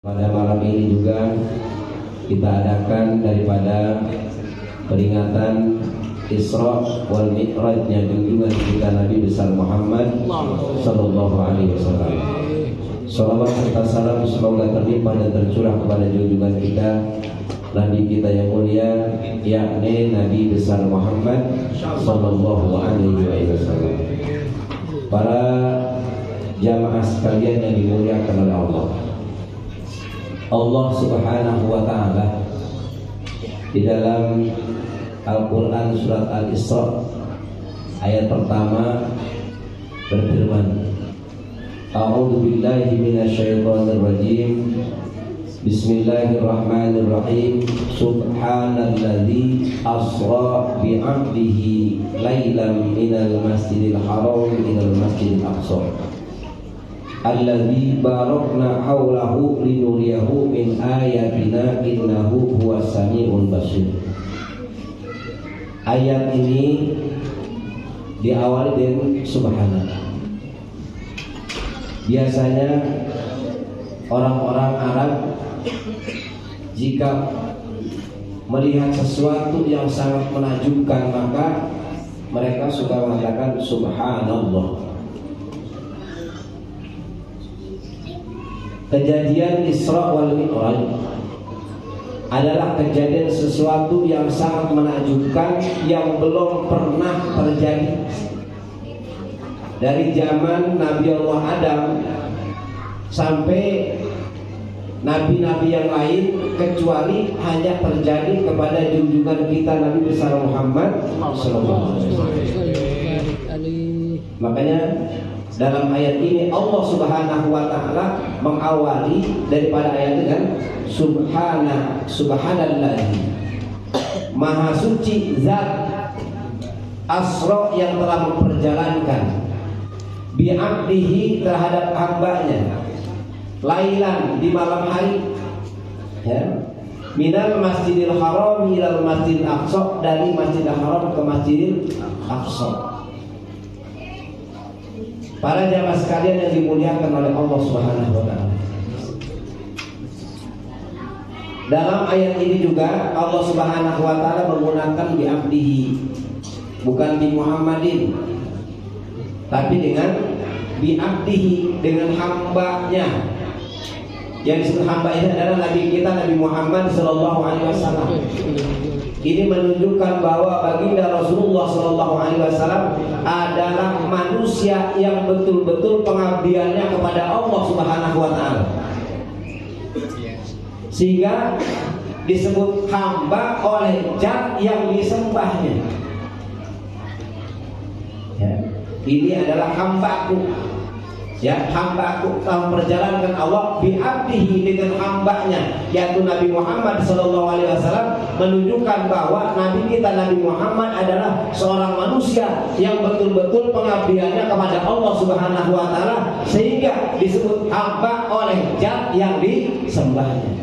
Pada malam ini juga kita adakan daripada peringatan Isra wal Mi'rajnya junjungan kita Nabi besar Muhammad sallallahu alaihi wasallam. Salawat serta salam semoga terlimpah dan tercurah kepada junjungan kita Nabi kita yang mulia, yakni Nabi besar Muhammad sallallahu alaihi wasallam. Para jamaah sekalian yang dimuliakan oleh Allah, Allah Subhanahu wa ta'ala di dalam Al-Quran surat Al-Isra ayat pertama berfirman, A'udzu billahi minasyaitonir rajim. Bismillahirrahmanirrahim. Subhanalladzi asra bi 'abdihi lailan minal masjidil haram ilal masjidil aqsa alladzi barakna haulahu linuriyahu min ayatina innahu huwas samiul basir. Ayat ini diawali dengan subhanallah. Biasanya orang-orang Arab jika melihat sesuatu yang sangat menakjubkan maka mereka suka mengatakan subhanallah. Kejadian Isra wal Mi'raj adalah kejadian sesuatu yang sangat menakjubkan yang belum pernah terjadi dari zaman Nabi Allah Adam sampai nabi-nabi yang lain, kecuali hanya terjadi kepada junjungan kita Nabi besar Muhammad sallallahu alaihi wasallam. Makanya dalam ayat ini Allah Subhanahu wa ta'ala mengawali daripada ayat dengan subhanallahi, maha suci zat asra yang telah memperjalankan bi'abdihi terhadap hambanya lailan di malam hari, ya, minal masjidil haram ilal masjidil aqsa, dari masjidil haram ke masjidil aqsa. Para jamaah sekalian yang dimuliakan oleh Allah Subhanahu wa ta'ala, dalam ayat ini juga Allah Subhanahu wa ta'ala menggunakan bi abdihi, bukan bi Muhammadin, tapi dengan bi abdihi, dengan hambanya. Yang disebut hamba ini adalah Nabi kita Nabi Muhammad sallallahu alaihi wasallam. Ini menunjukkan bahwa baginda Rasulullah sallallahu alaihi wasallam adalah manusia yang betul-betul pengabdiannya kepada Allah Subhanahu wa ta'ala, sehingga disebut hamba oleh zat yang disembahnya. Ya, ini adalah hambaku, ya, hambaku telah memperjalankan Allah bi'abdihi, dengan hambanya yaitu Nabi Muhammad sallallahu alaihi wasallam, menunjukkan bahwa Nabi kita Nabi Muhammad adalah seorang manusia yang betul-betul pengabdiannya kepada Allah Subhanahu wa ta'ala, sehingga disebut hamba oleh zat yang disembahnya.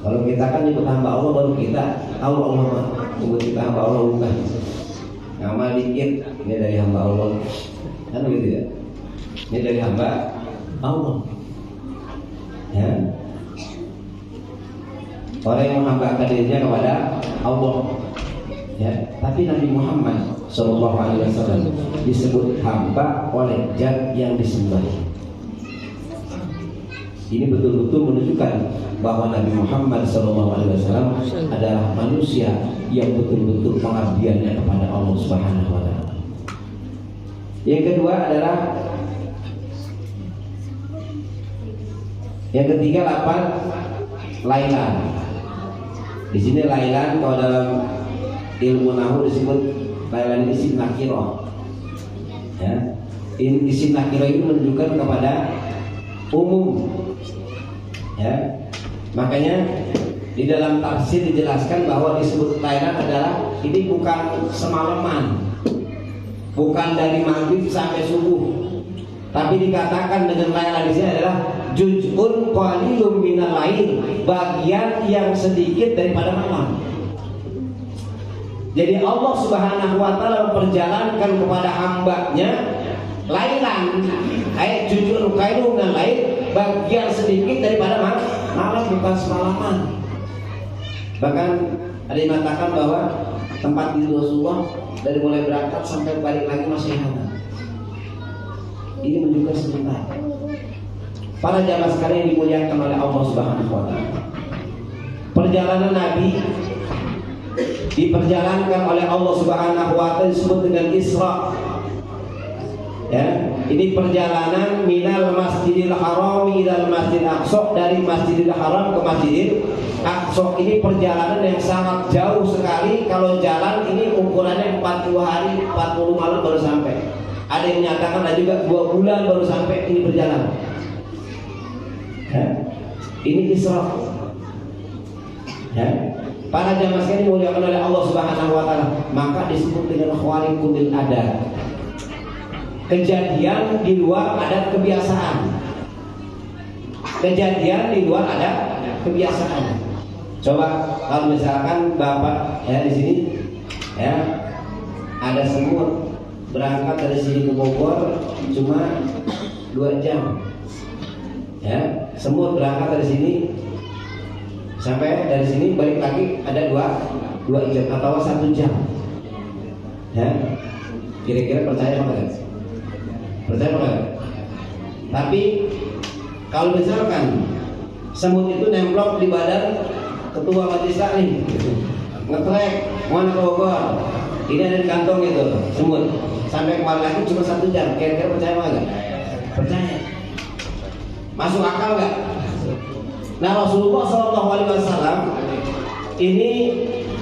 Kalau kita kan nyebut hamba Allah baru kita tahu Allah, nyebut kita hamba Allah bukan. Nama dikit ini dari hamba Allah, kan begitu ya? Ini dari hamba Allah, ya. Orang yang menghambakan dirinya kepada Allah, ya. Tapi Nabi Muhammad sallallahu alaihi wasallam disebut hamba oleh zat yang disembah. Ini betul-betul menunjukkan bahwa Nabi Muhammad sallallahu alaihi wasallam adalah manusia yang betul-betul pengabdiannya kepada Allah Subhanahu wa ta'ala. Yang kedua adalah, yang ketiga lapan lailan. Di sini lailan kalau dalam ilmu nahwu disebut lailan isim nakirah. Ya, isim nakirah ini menunjukkan kepada umum. Ya, makanya di dalam tafsir dijelaskan bahwa disebut lailan adalah ini bukan semalaman, bukan dari maghrib sampai subuh, tapi dikatakan dengan lailan di sini adalah juz'un qalilun minal lail, bagian yang sedikit daripada malam. Jadi Allah Subhanahu wa ta'ala memperjalankan kepada hambanya lailan, ayat juz'un qalilun minal lail, bagian sedikit daripada malam, bukan semalaman. Bahkan ada yang mengatakan bahwa tempat tidur Rasulullah dari mulai berangkat sampai balik lagi masih hangat. Ini menunjukkan sebentar. Para jamaah sekalian yang dimuliakan oleh Allah Subhanahu wa taala. Perjalanan Nabi diperjalankan oleh Allah Subhanahu wa taala disebut dengan Isra. Ya, ini perjalanan minal Masjidil Haram ilal Masjidil Aqsa, dari Masjidil Haram ke Masjidil Aqsa. Ini perjalanan yang sangat jauh sekali. Kalau jalan ini ukurannya 40 hari 40 malam baru sampai. Ada yang menyatakan ada juga 2 bulan baru sampai ini berjalan. Ya, ini Isra. Ya, para jamaah sekalian dimuliakan oleh Allah Subhanahu wa taala, maka disebut dengan khawariqul adat. Kejadian di luar adat kebiasaan. Kejadian di luar adat kebiasaan. Coba kalau misalkan Bapak ya di sini ya ada semut berangkat dari sini ke Bogor cuma 2 jam. Ya, semut berangkat dari sini sampai dari sini balik lagi ada 2 jam atau 1 jam. Ya, kira-kira percaya apa enggak? Percaya apa enggak? Tapi kalau misalkan semut itu nemplok di badan ketua majelis taklim, ngetrek mana ke Bogor, ini ada di kantong itu semut, sampai kembali lagi cuma 1 jam, kira-kira percaya apa enggak? Percaya. Masuk akal nggak? Nah, Rasulullah SAW ini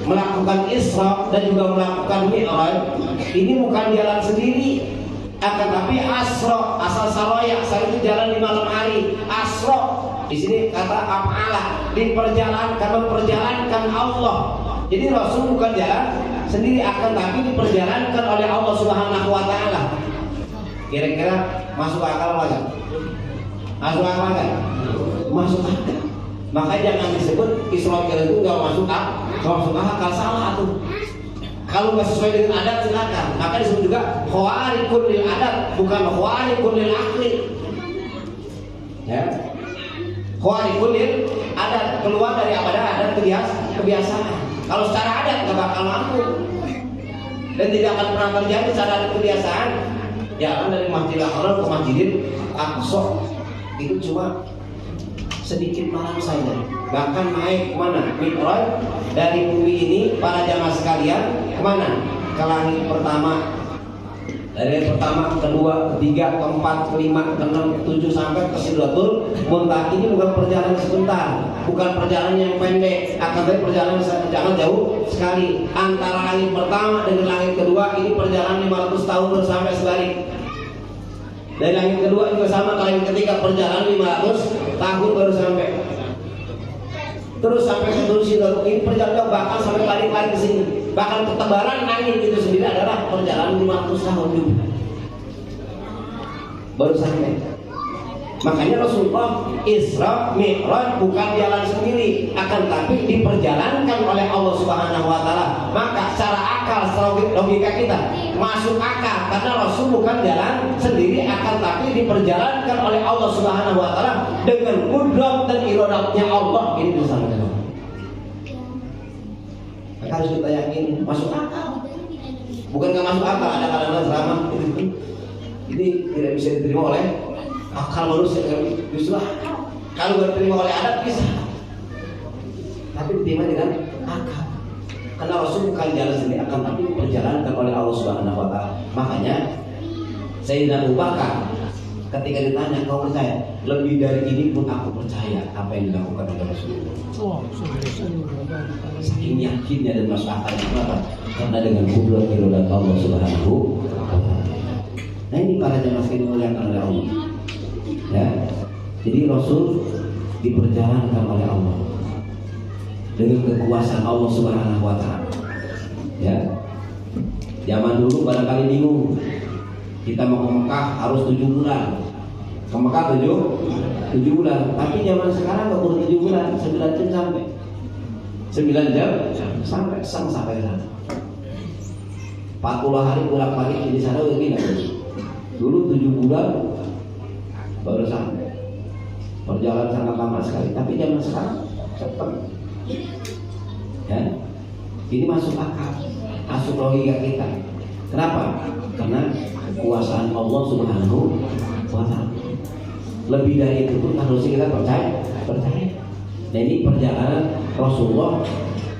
melakukan Isra dan juga melakukan Mi'raj. Ini bukan jalan sendiri, akan tapi Asra, asal saroya, asal itu jalan di malam hari. Asra di sini kata af'ala, diperjalankan, memperjalankan Allah. Jadi Rasul bukan jalan sendiri, akan tapi diperjalankan oleh Allah Subhanahu wa taala. Kira-kira masuk akal nggak? Masuk akal kan? Masuk akal. Makanya jangan disebut Isra itu nggak masuk akal. Kalau masuk akal salah tuh. Kalau nggak sesuai dengan adat silakan. Maka disebut juga khawariqul lil adat, bukan khawariqul lil akli. Ya. Khawariqul lil adat, keluar dari adat kebiasaan. Kalau secara adat nggak bakal mampu dan tidak akan pernah terjadi secara adat kebiasaan. Jalan dari Masjidil Haram ke Masjidil Aqsa itu cuma sedikit malam saja. Bahkan naik kemana? Mi'raj dari bumi ini para jamaah sekalian kemana? Ke langit pertama. Dari pertama, kedua, ketiga, keempat, kelima, keenam, ketujuh sampai ke Sidratul Muntaha. Ini bukan perjalanan sebentar, bukan perjalanan yang pendek, akan tapi perjalanan sangat jauh sekali. Antara langit pertama dengan langit kedua ini perjalanan 500 tahun baru sampai sebalik. Dari langit kedua juga sama, langit ketiga perjalanan 500 tahun baru sampai. Terus sampai ke Sidratul ini perjalanan bahkan sampai balik lagi ke sini. Bahkan ketebalan langit itu sendiri adalah perjalanan 500 tahun juga baru sampai. Makanya Rasulullah Isra Mi'raj bukan jalan sendiri, akan tapi diperjalankan oleh Allah Subhanahu wa taala. Maka secara akal, secara logika kita masuk akal karena Rasul bukan jalan sendiri, akan tapi diperjalankan oleh Allah Subhanahu wa taala dengan kudrat dan iradatnya Allah. Ini bersama dengan harus kita yakini masuk akal. Bukan nggak masuk akal, ada kadang-kadang ceramah ini tidak bisa diterima oleh akal manusia, justru akal. Kalau nggak diterima oleh adat bisa, tapi diterima dengan akal. Karena Rasul bukan jalan sendiri, akan tapi diperjalankan oleh Allah Subhanahu wa taala. Makanya Sayyidina Abu Bakar ketika ditanya, kau percaya? Lebih dari ini pun aku percaya apa yang dilakukan oleh Rasulullah. Saking yakinnya dan masuk akal. Kenapa? Karena dengan kudrat iradat Allah Subhanahu wa taala. Nah, ini para jemaah sekalian dimuliakan oleh Allah. Ya, jadi Rasul diperjalankan oleh Allah dengan kekuasaan Allah Subhanahu wa taala. Ya. Zaman dulu barangkali bingung. Kita mau ke Mekah harus 7 bulan. Ke Mekah 7 bulan. Tapi zaman sekarang nggak perlu 7 bulan, 9 jam sampai. 9 jam sampai sana. 40 hari bolak-balik di sana begini. Dulu 7 bulan baru sampai. perjalanan sangat lama sekali. Tapi zaman sekarang cepat. Ya, ini masuk akal, masuk logika kita. Kenapa? Karena kekuasaan Allah Subhanahu wa Ta'ala. Lebih dari itu pun harusnya kita percaya. Dan ini perjalanan Rasulullah,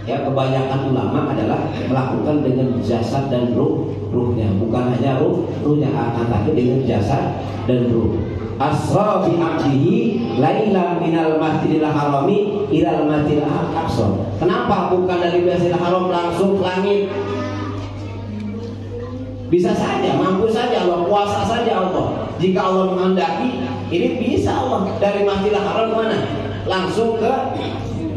ya, kebanyakan ulama adalah melakukan dengan jasad dan ruhnya, bukan hanya ruhnya, tapi dengan jasad dan ruh. Asra bi abdihi lailan minal masjidil harami ilal masjidil aqsa. Kenapa bukan dari Masjidil Haram langsung ke langit? Bisa saja, mampu saja Allah, kuasa saja Allah. Jika Allah menghendaki, ini bisa Allah dari Masjidil Haram mana? Langsung ke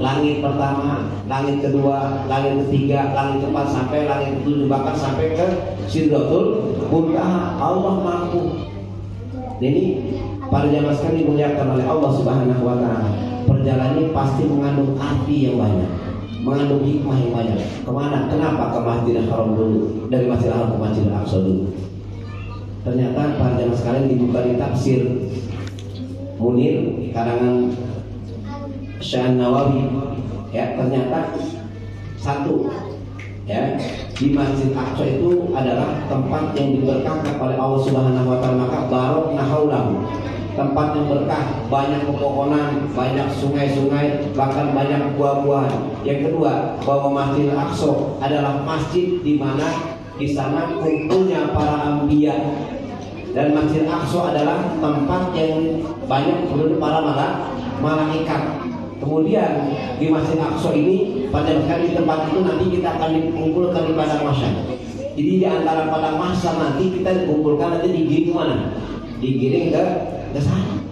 langit pertama, langit kedua, langit ketiga, langit keempat, sampai langit ketujuh, bahkan sampai ke Sidratul Muntaha. Allah mampu. Ini para jamaah sekalian dimuliakan oleh Allah Subhanahu wa Ta'ala. Perjalanan ini pasti mengandung arti yang banyak, mengandung hikmah yang banyak. Kemana? Kenapa ke Masjidil Haram dulu? Dari Masjidil Haram ke Masjidil Aqsa dulu. Ternyata para jamaah sekalian dibuka di tafsir Munir karangan Syekh Nawawi, ya, ternyata satu, ya, di Masjid Aqsa itu adalah tempat yang diberkahkan oleh Allah Subhanahu wa Ta'ala, maka barakna haulahu, tempat yang berkah, banyak pepohonan, banyak sungai-sungai, bahkan banyak buah-buahan. Yang kedua, bahwa Masjid Aqsa adalah masjid di mana di sana kumpulnya para anbiya, dan Masjid Aqsa adalah tempat yang banyak berada para malaikat. Kemudian di Masjid Aqsa ini, pada kali di tempat itu nanti kita akan dikumpulkan di padang mahsyar. Jadi di antara padang mahsyar nanti kita dikumpulkan, nanti digiring mana? Digiring ke sana.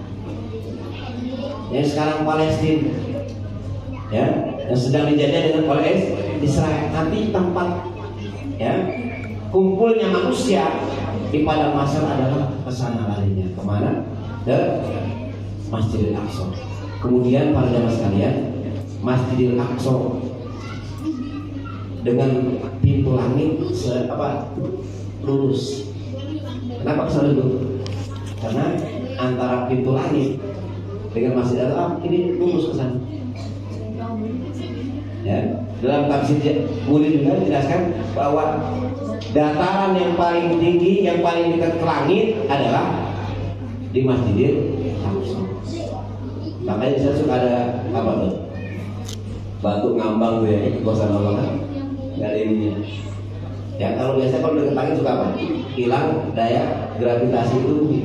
Yang sekarang Palestina, ya, yang sedang dijajah dengan oleh Israel. Nanti tempat, ya, kumpulnya manusia di padang mahsyar adalah ke sana larinya. Kemana? Ke Masjidil Aqsa. Kemudian para jamaah sekalian, Masjidil Aqsa dengan pintu langit lurus. Kenapa selalu lurus? Karena antara pintu langit dengan Masjidil Aqsa ini lurus ke sana. Ya, dalam tafsir Munir juga dijelaskan bahwa dataran yang paling tinggi, yang paling dekat ke langit adalah di Masjidil Aqsa. Makanya saya suka ada apa tuh? Batu ngambang tuh, ya, kekuasaan Allah kan? Gak ada ininya. Ya, kalau biasa kalau dekat langit suka apa? Hilang daya gravitasi itu.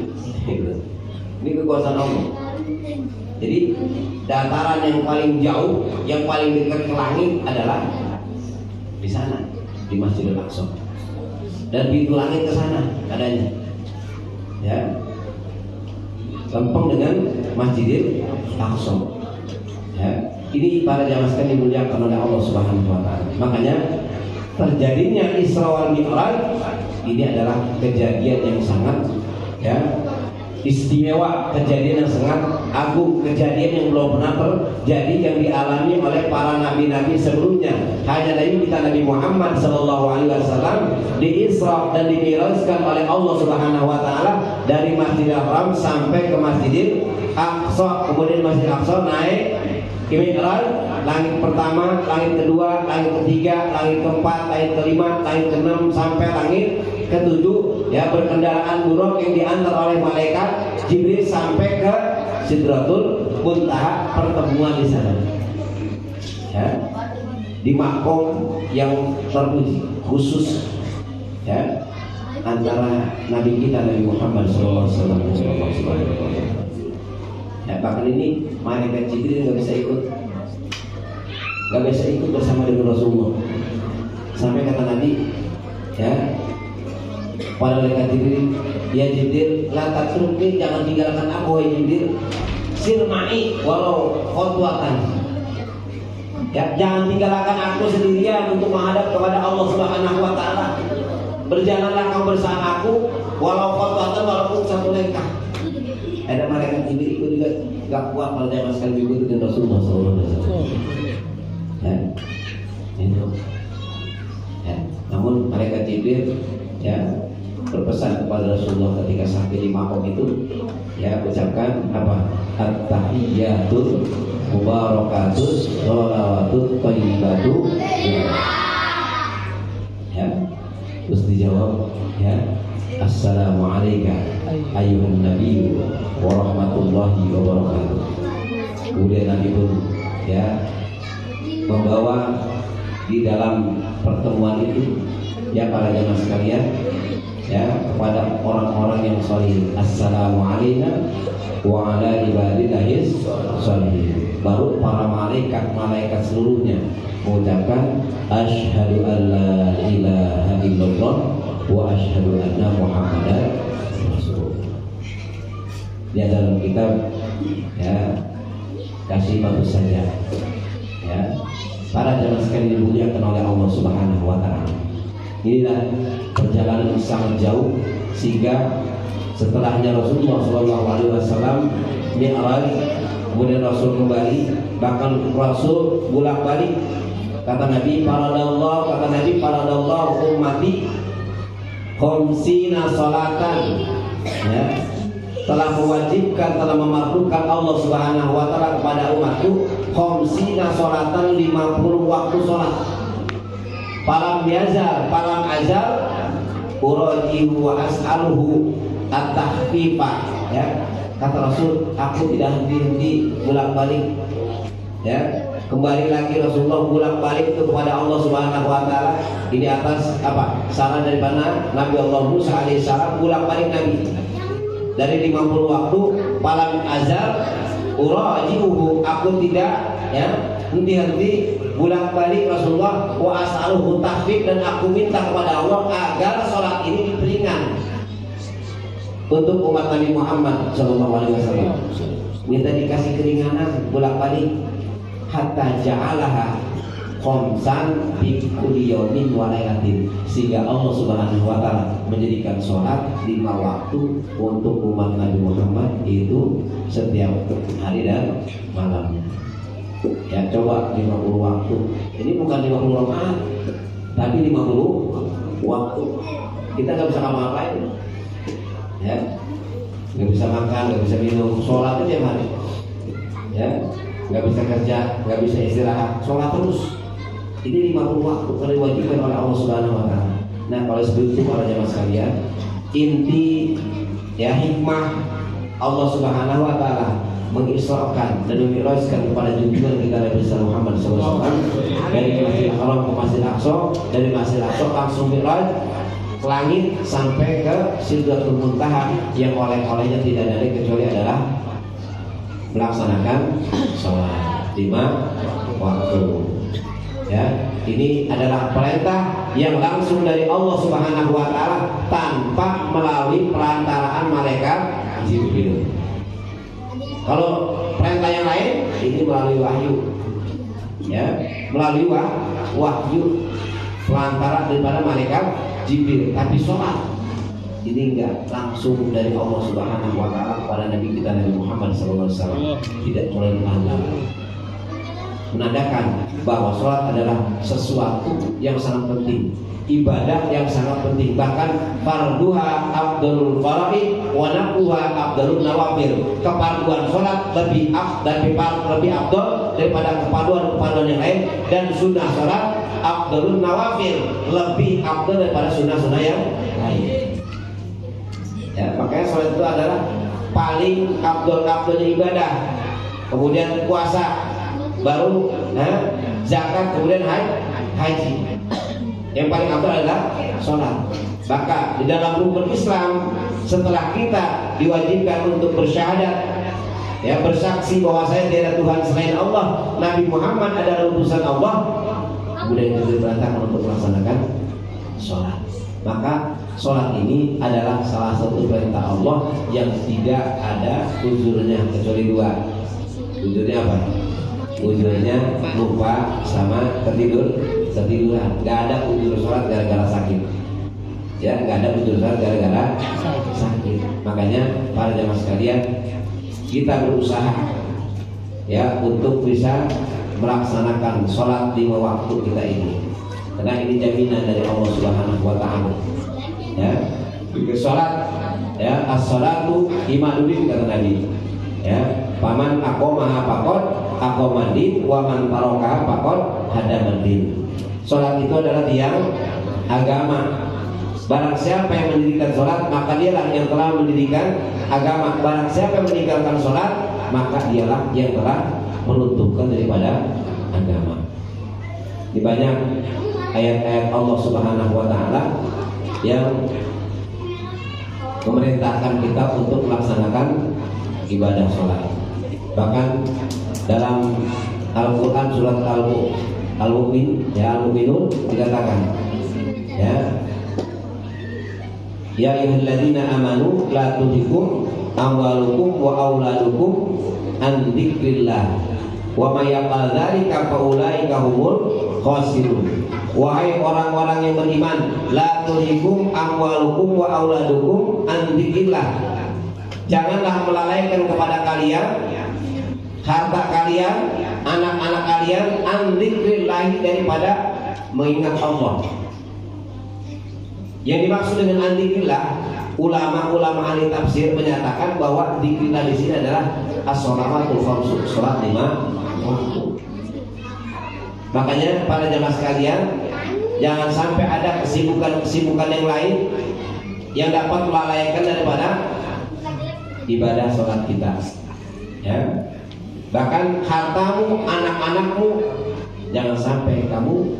Ini kekuasaan Allah. Jadi dataran yang paling jauh, yang paling dekat ke langit adalah di sana, di Masjidil Aqsa. Dan pintu langit ke sana adanya. Ya. Lempeng dengan Masjidil Aqsa. Ya, ini para jamaah sekalian dimuliakan oleh Allah Subhanahu wa Ta'ala. Makanya terjadinya Isra wal Mi'raj ini adalah kejadian yang sangat, ya, istimewa, kejadian yang sangat agung, kejadian yang belum pernah terjadi, yang dialami oleh para nabi-nabi sebelumnya. Hanya Nabi kita Nabi Muhammad SAW di Isra dan dimi'rajkan oleh Allah Subhanahu wa Ta'ala dari Masjidil Haram sampai ke Masjidil Aqsa. Kemudian Masjidil Aqsa naik ke Mi'raj, langit pertama, langit kedua, langit ketiga, langit keempat, langit kelima, langit keenam sampai langit ketujuh, ya, berkendaraan buruk yang diantar oleh malaikat Jibril sampai ke Sidratul Muntaha, pertemuan di sana, ya, di makom yang terpuji khusus, ya, antara Nabi kita Nabi Muhammad SAW. Ya, bahkan ini malaikat Jibril nggak bisa ikut bersama dengan Rasulullah. Sampai kata Nabi, ya, pada malaikat Jibril, ya Jibril, la tatrukni, jangan tinggalkan aku, ya Jibril, sirmai walau khotwatan. Ya, jangan tinggalkan aku sendirian untuk menghadap kepada Allah Subhanahu wa Ta'ala. Berjalanlah kamu bersama aku walau khotwatan, walaupun satu langkah. Ada malaikat Jibril itu juga gak kuat kalau dia sekali ikut dengan Rasulullah SAW. Ya, itu. Ya, namun malaikat Jibril, ya, berpesan kepada Rasulullah ketika sampai di makom itu, ya, ucapkan apa? at-tahiyyatul mubarakatus sholawatut thayyibatu. Ya, terus dijawab ya, assalamualaikum ayyuhan nabiyyu warahmatullahi wabarakatuh. Kemudian Nabi pun ya membawa di dalam pertemuan itu ya para jamaah sekalian ya kepada orang-orang yang sholih, assalamualaikum wa ala ibadillahis sholihin. Baru para malaikat seluruhnya mengucapkan asyhadu an la ilaha illallah wa asyhadu anna muhammadan rasulullah. Di dalam kitab ya kasih bagus saja ya para jamaah sekalian dimuliakan oleh Allah Subhanahu wa taala. Inilah perjalanan yang sangat jauh sehingga setelahnya Rasulullah SAW Mi'raj, kemudian Rasul kembali, bahkan Rasul bolak-balik. Kata Nabi faradallahu ummati khamsina salatan ya, telah mewajibkan, telah memardukan Allah Subhanahu wa taala kepada umatku khamsina salatan, 50 waktu salat. Palam azal urajihu wa as'aluhu at-tahfifa ya. Kata Rasul, aku tidak henti-henti bolak-balik ya. Kembali lagi Rasulullah bolak-balik itu kepada Allah Subhanahu wa taala. Ini atas apa? Saran daripada Nabi Allah Musa alaihissalam, bolak-balik Nabi. Dari 50 waktu palam azal urajihu, aku tidak ya henti-henti bolak-balik Rasulullah wa as'aluhu tahfif, dan aku minta kepada Allah agar sholat ini diperingan untuk umat Nabi Muhammad SAW. Minta dikasih keringanan bolak-balik hatta ja'alaha khamsan bi kulli yaumin wa lailatin, sehingga Allah Subhanahu wa taala menjadikan sholat 5 waktu untuk umat Nabi Muhammad itu setiap hari dan malamnya. Ya coba 50 waktu. Ini bukan 50 rakaat, tapi 50 waktu. Kita nggak bisa ngapa-ngapain. Ya, nggak bisa makan, nggak bisa minum, sholat aja hari. Ya, nggak bisa kerja, nggak bisa istirahat, sholat terus. Ini 50 waktu yang diwajibkan oleh Allah Subhanahu wa taala. Nah, kalau seperti itu para jamaah sekalian, inti ya hikmah Allah Subhanahu wa taala mengisrakan dan memi'rajkan kepada junjungan kita Nabi Muhammad SAW dari Masjidil Haram ke Masjidil Aqsa, dari Masjidil Aqsa langsung mi'raj ke langit sampai ke Sidratul Muntaha, yang oleh-olehnya tidak ada kecuali adalah melaksanakan sholat 5 waktu. Ya, ini adalah perintah yang langsung dari Allah Subhanahu wa taala tanpa melalui perantaraan malaikat Jibril. Kalau perintah yang lain ini melalui wahyu, ya, melalui wahyu perantara daripada malaikat Jibril. Tapi sholat ini enggak langsung dari Allah Subhanahu wa taala kepada Nabi kita Nabi Muhammad SAW, tidak melalui perantara. Menandakan bahwa sholat adalah sesuatu yang sangat penting, ibadah yang sangat penting. Bahkan farduha afdalul faraid wa nafluha afdalun nawafil. Kepaduan sholat lebih afdal daripada kepaduan yang lain, dan sunnah sholat afdalun nawafil, lebih afdal daripada sunnah-sunnah yang lain. Ya, makanya sholat itu adalah paling afdalnya ibadah. Kemudian puasa, baru zakat, kemudian haji. Yang paling afdal adalah sholat. Maka di dalam rukun Islam, setelah kita diwajibkan untuk bersyahadat, ya, bersaksi bahwa saya tidak ada Tuhan selain Allah, Nabi Muhammad adalah utusan Allah, kemudian kita diperintahkan untuk melaksanakan sholat. Maka sholat ini adalah salah satu perintah Allah yang tidak ada uzurnya kecuali 2. Uzurnya apa? Ujurnya lupa sama ketiduran. Gak ada ujur sholat gara-gara sakit. Ya, gak ada ujur sholat gara-gara sakit. Makanya para jamaah sekalian, kita berusaha ya untuk bisa melaksanakan sholat 5 waktu kita ini, karena ini jaminan dari Allah Subhanahu wa taala. Ya, sholat ya, as-sholatu imaduddin kata Nabi. Ya, paman aqomaha faqad aqomadin, wa man tarokaha faqad hadamadin. Sholat itu adalah tiang agama. Barang siapa yang mendirikan sholat, maka dialah yang telah mendirikan agama. Barang siapa yang meninggalkan sholat, maka dialah yang telah menuntukkan daripada agama. Di banyak ayat-ayat Allah Subhanahu wa taala yang memerintahkan kita untuk melaksanakan ibadah sholat. Bahkan dalam Al-Quran surat Al-Mu'minun dikatakan, ya ayyuhalladzina amanu la tulhikum amwalukum wa auladukum an dzikrillah wa may yaf'al dzalika fa ulaika humul khasirun. Wahai orang-orang yang beriman, la tulhikum amwalukum wa auladukum an dzikrillah, janganlah melalaikan kepada kalian harta kalian, anak-anak kalian, an dzikrillah, daripada mengingat Allah. Yang dimaksud dengan dzikrillah, ulama-ulama ahli tafsir menyatakan bahwa dzikrillah di sini adalah as-shalawatul khamsu, salat 5 waktu. Makanya para jamaah sekalian, jangan sampai ada kesibukan yang lain yang dapat melalaikan daripada ibadah sholat kita. Ya. Bahkan hartamu, anak-anakmu, jangan sampai kamu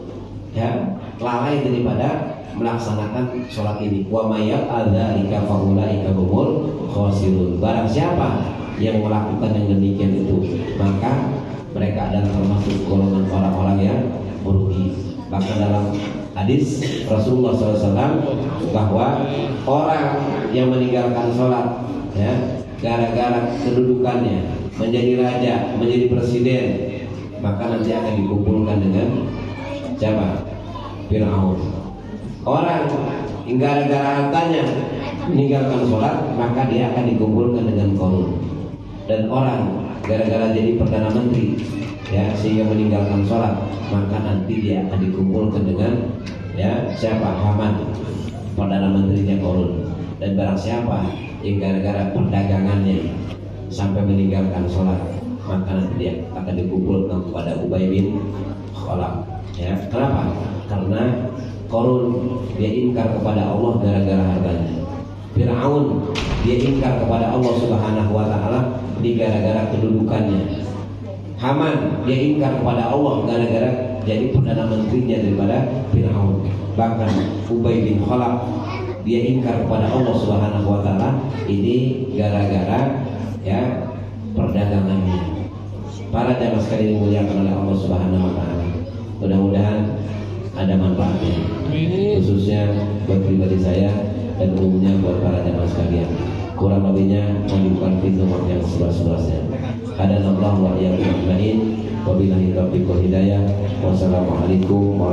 lalai daripada melaksanakan sholat ini. Wa mayyat adzalika faulaika humul khasirun. Barang siapa yang melakukan yang demikian itu, maka mereka adalah termasuk golongan orang-orang yang merugi. Bahkan dalam hadis Rasulullah SAW bahwa orang yang meninggalkan sholat, gara-gara kedudukannya menjadi raja, menjadi presiden, maka nanti akan dikumpulkan dengan siapa? Fir'aun. Orang yang gara-gara hartanya meninggalkan sholat, maka dia akan dikumpulkan dengan Qarun. Dan orang gara-gara jadi perdana menteri, sehingga meninggalkan sholat, maka nanti dia akan dikumpulkan dengan siapa? Haman, perdana menterinya Qarun. Dan barang siapa yang gara-gara perdagangannya sampai meninggalkan sholat, maka nanti dia akan dikumpulkan kepada Ubay bin Khalaf. Kenapa? Karena Qarun dia ingkar kepada Allah gara-gara hartanya. Fir'aun dia ingkar kepada Allah Subhanahu wa taala di gara-gara kedudukannya. Haman dia ingkar kepada Allah gara-gara jadi perdana menterinya daripada Fir'aun. Bahkan Ubay bin Khalaf dia ingkar kepada Allah Subhanahu wa taala ini gara-gara perdagangannya. Para jamaah sekalian dimuliakan oleh Allah Subhanahu wa taala, mudah-mudahan ada manfaatnya, khususnya buat pribadi saya dan umumnya buat para jamaah sekalian. Kurang lebihnya mohon pintu maaf yang seluas-luasnya. Hadanallahu wa iyyakum ajmain. Wabillahi taufiq wal hidayah. Wassalamualaikum warahmatullahi wabarakatuh.